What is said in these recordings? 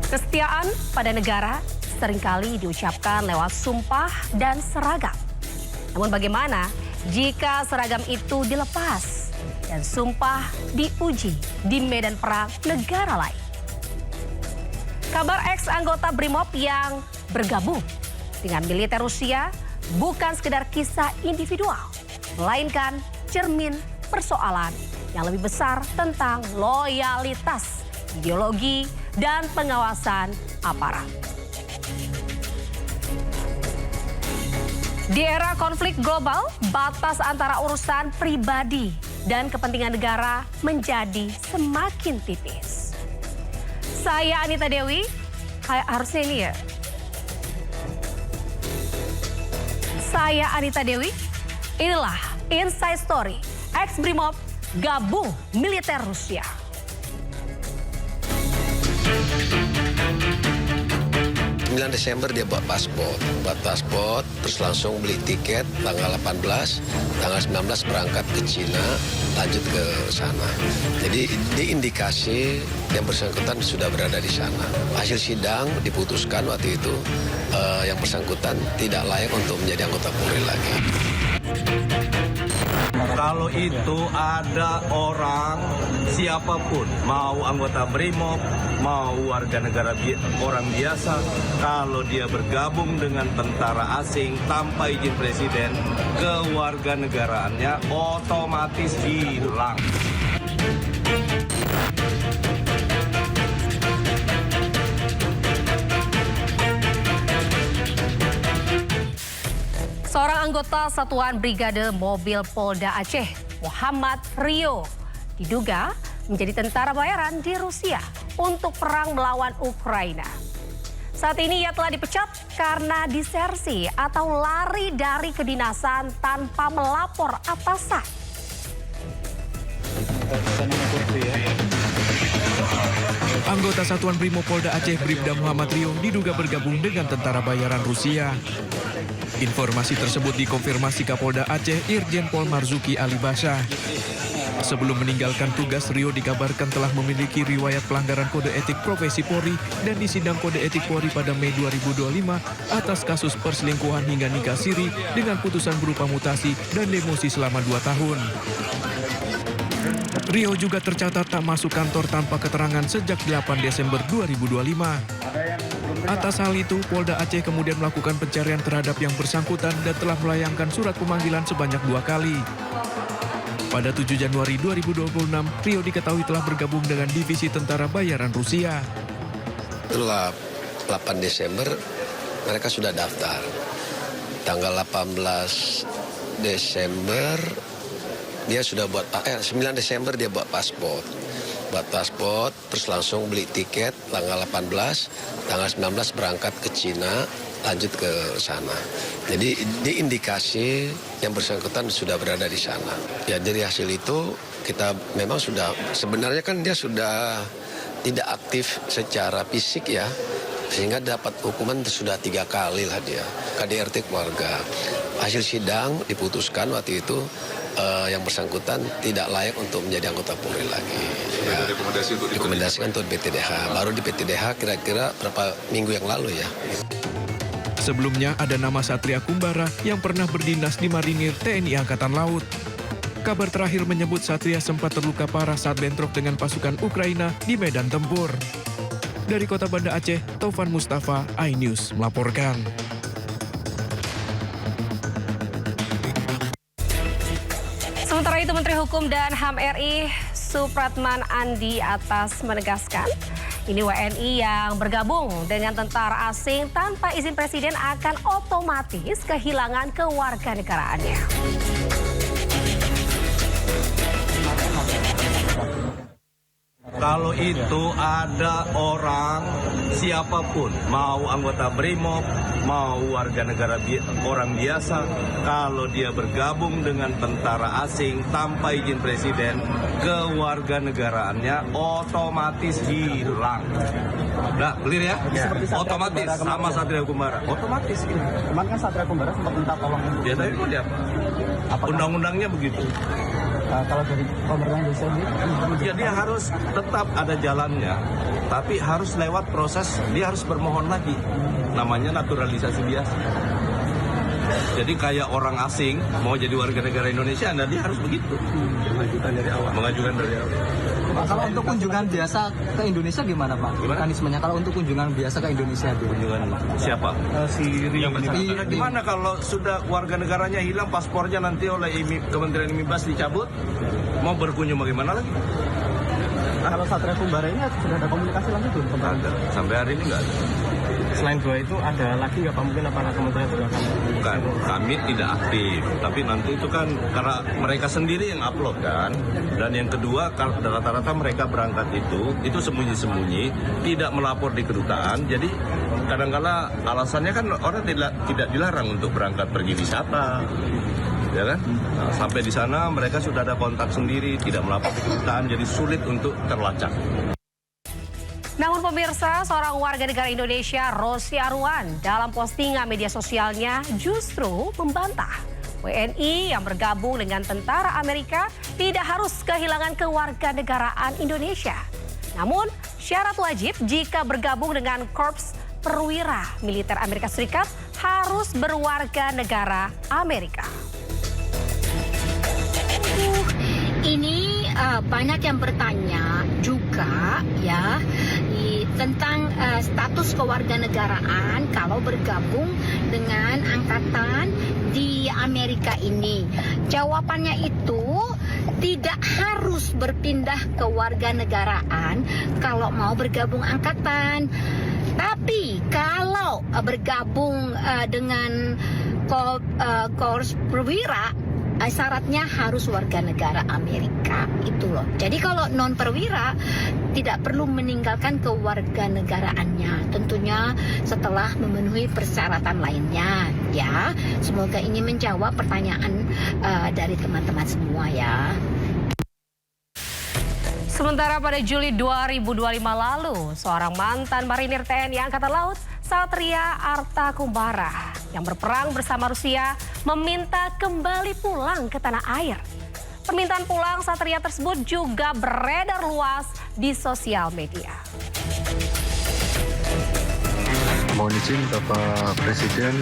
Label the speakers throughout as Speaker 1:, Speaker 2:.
Speaker 1: Kesetiaan pada negara seringkali diucapkan lewat sumpah dan seragam. Namun bagaimana jika seragam itu dilepas dan sumpah diuji di medan perang negara lain? Kabar ex-anggota Brimob yang bergabung dengan militer Rusia bukan sekedar kisah individual, melainkan cermin persoalan yang lebih besar tentang loyalitas, ideologi, dan pengawasan aparat. Di era konflik global, batas antara urusan pribadi dan kepentingan negara menjadi semakin tipis. Saya Anita Dewi, harusnya ini ya. Saya Anita Dewi, inilah Inside Story, ex-Brimob gabung militer Rusia.
Speaker 2: 9 Desember dia buat paspor, terus langsung beli tiket tanggal 18, tanggal 19 berangkat ke Cina, lanjut ke sana. Jadi diindikasi yang bersangkutan sudah berada di sana. Hasil sidang diputuskan waktu itu yang bersangkutan tidak layak untuk menjadi anggota Polri lagi.
Speaker 3: Kalau itu ada orang siapapun, mau anggota Brimob, mau warga negara orang biasa, kalau dia bergabung dengan tentara asing tanpa izin presiden, kewarganegaraannya otomatis hilang.
Speaker 1: Seorang anggota Satuan Brigade Mobil Polda Aceh, Muhammad Rio, diduga menjadi tentara bayaran di Rusia untuk perang melawan Ukraina. Saat ini ia telah dipecat karena disersi atau lari dari kedinasan tanpa melapor atasan.
Speaker 4: Anggota Satuan Brimob Polda Aceh Bribda Muhammad Rio diduga bergabung dengan tentara bayaran Rusia. Informasi tersebut dikonfirmasi Kapolda Aceh Irjen Pol Marzuki Ali Basha. Sebelum meninggalkan tugas, Rio dikabarkan telah memiliki riwayat pelanggaran kode etik profesi Polri dan disidang kode etik Polri pada Mei 2025 atas kasus perselingkuhan hingga nikah siri dengan putusan berupa mutasi dan demosi selama 2 tahun. Rio juga tercatat tak masuk kantor tanpa keterangan sejak 8 Desember 2025. Atas hal itu, Polda Aceh kemudian melakukan pencarian terhadap yang bersangkutan dan telah melayangkan surat pemanggilan sebanyak 2 kali. Pada 7 Januari 2026, Rio diketahui telah bergabung dengan Divisi Tentara Bayaran Rusia.
Speaker 2: Setelah 8 Desember, mereka sudah daftar. Tanggal 18 Desember, dia sudah buat, 9 Desember dia buat paspor. Terus langsung beli tiket tanggal 18, tanggal 19 berangkat ke Cina, lanjut ke sana. Jadi diindikasi yang bersangkutan sudah berada di sana. Ya dari hasil itu kita memang sudah, sebenarnya kan dia sudah tidak aktif secara fisik ya, sehingga dapat hukuman sudah 3 kali lah dia, KDRT keluarga. Hasil sidang diputuskan waktu itu yang bersangkutan tidak layak untuk menjadi anggota Polri lagi. Ya, rekomendasikan untuk PTDH. Baru di PTDH kira-kira berapa minggu yang lalu ya.
Speaker 4: Sebelumnya ada nama Satria Kumbara yang pernah berdinas di Marinir TNI Angkatan Laut. Kabar terakhir menyebut Satria sempat terluka parah saat bentrok dengan pasukan Ukraina di medan tempur. Dari Kota Banda Aceh, Taufan Mustafa, iNews melaporkan.
Speaker 1: Sementara itu, Menteri Hukum dan HAM RI Supratman Andi Atas menegaskan, ini WNI yang bergabung dengan tentara asing tanpa izin presiden akan otomatis kehilangan kewarganegaraannya.
Speaker 3: Kalau itu ada orang siapapun, mau anggota Brimob, mau warga negara orang biasa, kalau dia bergabung dengan tentara asing tanpa izin presiden, kewarganegaraannya otomatis hilang. Udah, clear ya? Otomatis sama Satria Kumbara. Otomatis.
Speaker 5: Kemarin kan Satria Kumbara sempat minta tolong.
Speaker 3: Ya tadi pun dia. Undang-undangnya begitu.
Speaker 5: Kalau dari pemerintah Indonesia
Speaker 3: ya dia harus tetap ada jalannya. tapi harus lewat proses, dia harus bermohon lagi. Namanya naturalisasi biasa. Jadi kayak orang asing mau jadi warga negara Indonesia, nah dia harus begitu. Mengajukan dari awal.
Speaker 5: Pak, kalau untuk kunjungan biasa ke Indonesia gimana Pak? Mekanismenya kalau untuk kunjungan biasa ke Indonesia
Speaker 3: Kunjungan siapa?
Speaker 5: si Rio
Speaker 3: Gimana kalau sudah warga negaranya hilang, paspornya nanti oleh Kementerian Imigrasi dicabut, mau berkunjung bagaimana lagi?
Speaker 5: Kalau Satria Kumbara ini sudah ada komunikasi langsung belum?
Speaker 3: Nggak ada. Sampai hari ini nggak ada.
Speaker 5: Selain dua itu ada lagi nggak Pak? Mungkin aparat kementerian juga akan?
Speaker 3: Bukan, kami tidak aktif. Tapi nanti itu kan karena mereka sendiri yang upload kan. Dan yang kedua, rata-rata mereka berangkat itu sembunyi-sembunyi, tidak melapor di kedutaan. Jadi kadang-kala alasannya kan orang tidak dilarang untuk berangkat pergi wisata. Ya kan? Nah, sampai di sana mereka sudah ada kontak sendiri, tidak melapor di kedutaan, jadi sulit untuk terlacak.
Speaker 1: Namun pemirsa, seorang warga negara Indonesia, Rosy Arwan, dalam postingan media sosialnya justru membantah WNI yang bergabung dengan tentara Amerika tidak harus kehilangan kewarganegaraan Indonesia. Namun, syarat wajib jika bergabung dengan Korps Perwira Militer Amerika Serikat harus berwarga negara Amerika.
Speaker 6: Ini banyak yang bertanya juga ya tentang status kewarganegaraan kalau bergabung dengan angkatan di Amerika ini. Jawabannya itu tidak harus berpindah kewarganegaraan kalau mau bergabung angkatan. Tapi kalau bergabung dengan Korps Perwira, syaratnya harus warga negara Amerika, itu loh. Jadi kalau non perwira tidak perlu meninggalkan kewarganegaraannya, tentunya setelah memenuhi persyaratan lainnya ya. Semoga ini menjawab pertanyaan dari teman-teman semua ya.
Speaker 1: Sementara pada Juli 2025 lalu, seorang mantan marinir TNI Angkatan Laut, Satria Arta Kumbara, yang berperang bersama Rusia, meminta kembali pulang ke tanah air. Permintaan pulang Satria tersebut juga beredar luas di sosial media.
Speaker 7: Mohon izin Bapak Presiden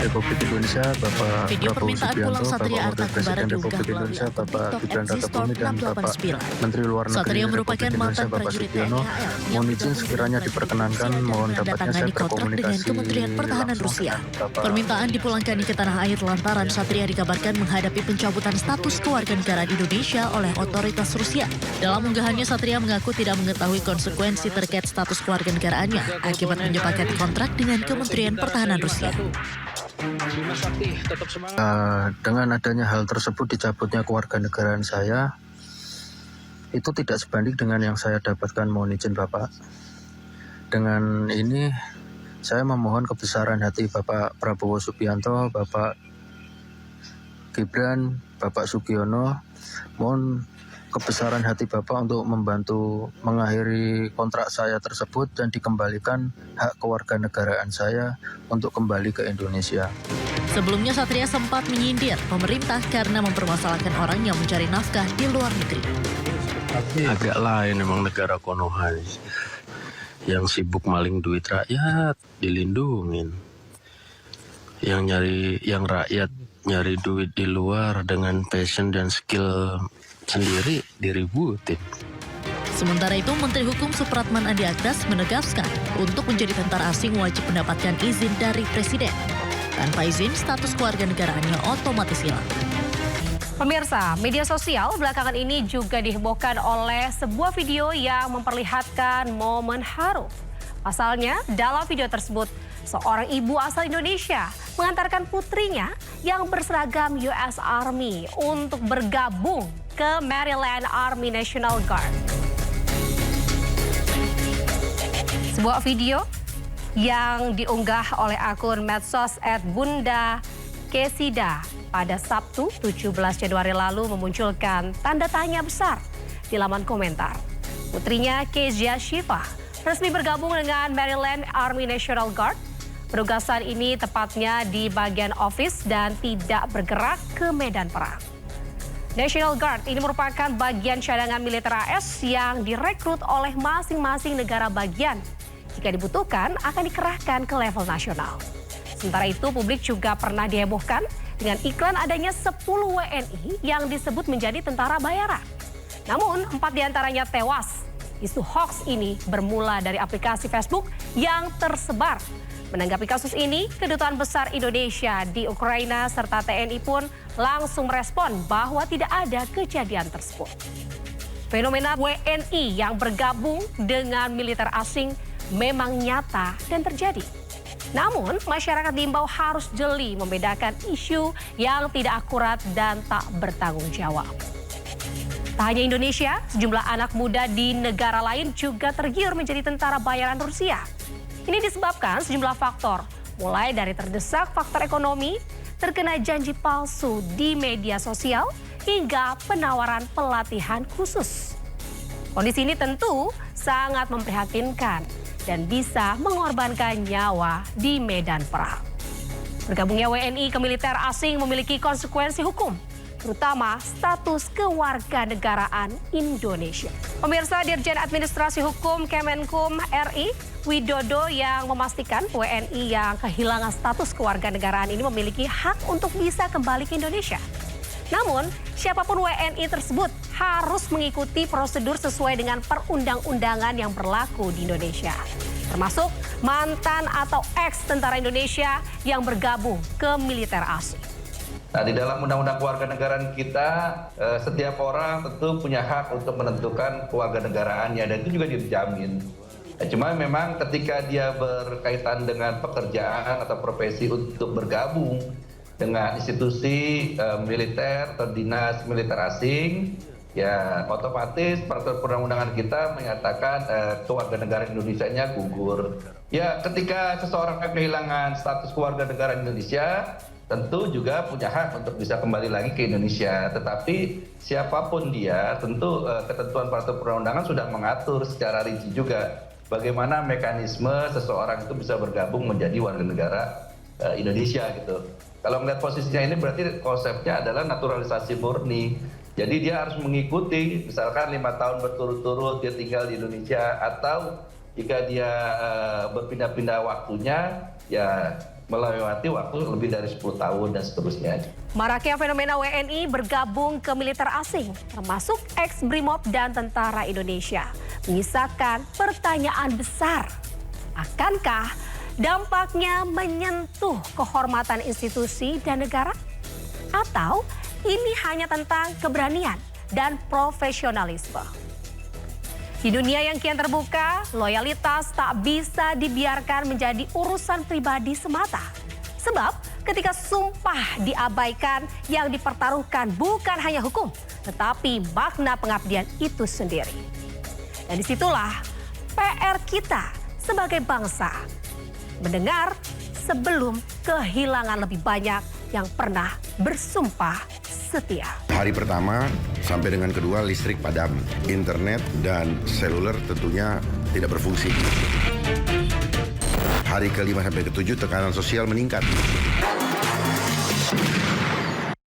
Speaker 7: Republik Indonesia, Bapak
Speaker 8: Video
Speaker 7: Prabowo
Speaker 8: permintaan
Speaker 7: Subianto,
Speaker 8: pulang Satria
Speaker 7: Bapak
Speaker 8: Arta
Speaker 7: Wakil
Speaker 8: Kumbara
Speaker 7: Presiden
Speaker 8: diunggah
Speaker 7: Republik Indonesia,
Speaker 8: melalui
Speaker 7: Bapak
Speaker 8: TikTok
Speaker 7: Gibran
Speaker 8: MC
Speaker 7: Raka
Speaker 8: Storm
Speaker 7: Buming dan Bapak
Speaker 8: 689.
Speaker 7: Menteri Luar Negeri
Speaker 8: Satria
Speaker 7: Republik
Speaker 8: merupakan
Speaker 7: Indonesia,
Speaker 8: mantan
Speaker 7: Bapak
Speaker 8: prajurit
Speaker 7: Sugiono.
Speaker 8: TNI AL
Speaker 7: Mohon izin sekiranya diperkenankan, mohon dapatnya saya
Speaker 8: menandatangani kontrak dengan
Speaker 7: berkomunikasi
Speaker 8: Kementerian Pertahanan
Speaker 7: langsung
Speaker 8: Rusia.
Speaker 7: dengan Bapak.
Speaker 8: Permintaan dipulangkan ke tanah air lantaran Satria dikabarkan menghadapi pencabutan status kewarganegaraan Indonesia oleh otoritas Rusia. Dalam unggahannya, Satria mengaku tidak mengetahui konsekuensi terkait status kewarganegaraannya akibat menyepakati kontrak dengan Kementerian Pertahanan Rusia.
Speaker 7: Dengan adanya hal tersebut, dicabutnya kewarganegaraan saya, itu tidak sebanding dengan yang saya dapatkan. Mohon izin Bapak. Dengan ini saya memohon kebesaran hati Bapak Prabowo Subianto, Bapak Gibran, Bapak Sugiono. Mohon kebesaran hati Bapak untuk membantu mengakhiri kontrak saya tersebut dan dikembalikan hak kewarganegaraan saya untuk kembali ke Indonesia.
Speaker 8: Sebelumnya Satria sempat menyindir pemerintah karena mempermasalahkan orang yang mencari nafkah di luar negeri.
Speaker 7: Agak lain memang negara Konoha yang sibuk maling duit rakyat dilindungin, yang rakyat nyari duit di luar dengan passion dan skill sendiri diributin.
Speaker 8: Sementara itu, Menteri Hukum Supratman Andi Akdas menegaskan untuk menjadi tentara asing wajib mendapatkan izin dari Presiden. Tanpa izin, status kewarganegaraannya otomatis hilang.
Speaker 1: Pemirsa, media sosial belakangan ini juga dihebohkan oleh sebuah video yang memperlihatkan momen haru. Pasalnya, dalam video tersebut, seorang ibu asal Indonesia mengantarkan putrinya yang berseragam US Army untuk bergabung ke Maryland Army National Guard. Sebuah video yang diunggah oleh akun medsos @bunda_kesida pada Sabtu 17 Januari lalu memunculkan tanda tanya besar di laman komentar. Putrinya Kezia Shiva resmi bergabung dengan Maryland Army National Guard. Penugasan ini tepatnya di bagian office dan tidak bergerak ke medan perang. National Guard ini merupakan bagian cadangan militer AS yang direkrut oleh masing-masing negara bagian. Jika dibutuhkan, akan dikerahkan ke level nasional. Sementara itu, publik juga pernah dihebohkan dengan iklan adanya 10 WNI yang disebut menjadi tentara bayaran. Namun, 4 diantaranya tewas. Isu hoax ini bermula dari aplikasi Facebook yang tersebar. Menanggapi kasus ini, Kedutaan Besar Indonesia di Ukraina serta TNI pun langsung merespon bahwa tidak ada kejadian tersebut. Fenomena WNI yang bergabung dengan militer asing memang nyata dan terjadi. Namun, masyarakat diimbau harus jeli membedakan isu yang tidak akurat dan tak bertanggung jawab. Tak hanya Indonesia, sejumlah anak muda di negara lain juga tergiur menjadi tentara bayaran Rusia. Ini disebabkan sejumlah faktor, mulai dari terdesak faktor ekonomi, terkena janji palsu di media sosial, hingga penawaran pelatihan khusus. Kondisi ini tentu sangat memprihatinkan dan bisa mengorbankan nyawa di medan perang. Bergabungnya WNI ke militer asing memiliki konsekuensi hukum, terutama status kewarganegaraan Indonesia. Pemirsa, Dirjen Administrasi Hukum Kemenkum RI Widodo yang memastikan WNI yang kehilangan status kewarganegaraan ini memiliki hak untuk bisa kembali ke Indonesia. Namun, siapapun WNI tersebut harus mengikuti prosedur sesuai dengan perundang-undangan yang berlaku di Indonesia. Termasuk mantan atau ex-tentara Indonesia yang bergabung ke militer asing.
Speaker 3: Nah, di dalam undang-undang kewarganegaraan kita, setiap orang tentu punya hak untuk menentukan kewarganegaraannya dan itu juga dijamin. Cuma memang ketika dia berkaitan dengan pekerjaan atau profesi untuk bergabung dengan institusi militer atau dinas militer asing, ya otomatis peraturan perundang-undangan kita menyatakan kewarganegaraan Indonesianya gugur. Ya, ketika seseorang kehilangan status kewarganegaraan Indonesia, tentu juga punya hak untuk bisa kembali lagi ke Indonesia. Tetapi siapapun dia, tentu ketentuan peraturan perundang-undangan sudah mengatur secara rinci juga bagaimana mekanisme seseorang itu bisa bergabung menjadi warga negara Indonesia gitu. Kalau melihat posisinya ini berarti konsepnya adalah naturalisasi murni. Jadi dia harus mengikuti misalkan 5 tahun berturut-turut dia tinggal di Indonesia, atau jika dia berpindah-pindah waktunya ya melewati waktu lebih dari 10 tahun dan seterusnya.
Speaker 1: Maraknya fenomena WNI bergabung ke militer asing, termasuk ex-Brimob dan tentara Indonesia, menyisakan pertanyaan besar. Akankah dampaknya menyentuh kehormatan institusi dan negara? Atau ini hanya tentang keberanian dan profesionalisme? Di dunia yang kian terbuka, loyalitas tak bisa dibiarkan menjadi urusan pribadi semata. Sebab ketika sumpah diabaikan, yang dipertaruhkan bukan hanya hukum, tetapi makna pengabdian itu sendiri. Dan disitulah PR kita sebagai bangsa, mendengar sebelum kehilangan lebih banyak yang pernah bersumpah setia.
Speaker 9: Hari pertama sampai dengan kedua listrik padam, internet dan seluler tentunya tidak berfungsi. Hari ke-5 sampai ke-7 tekanan sosial meningkat.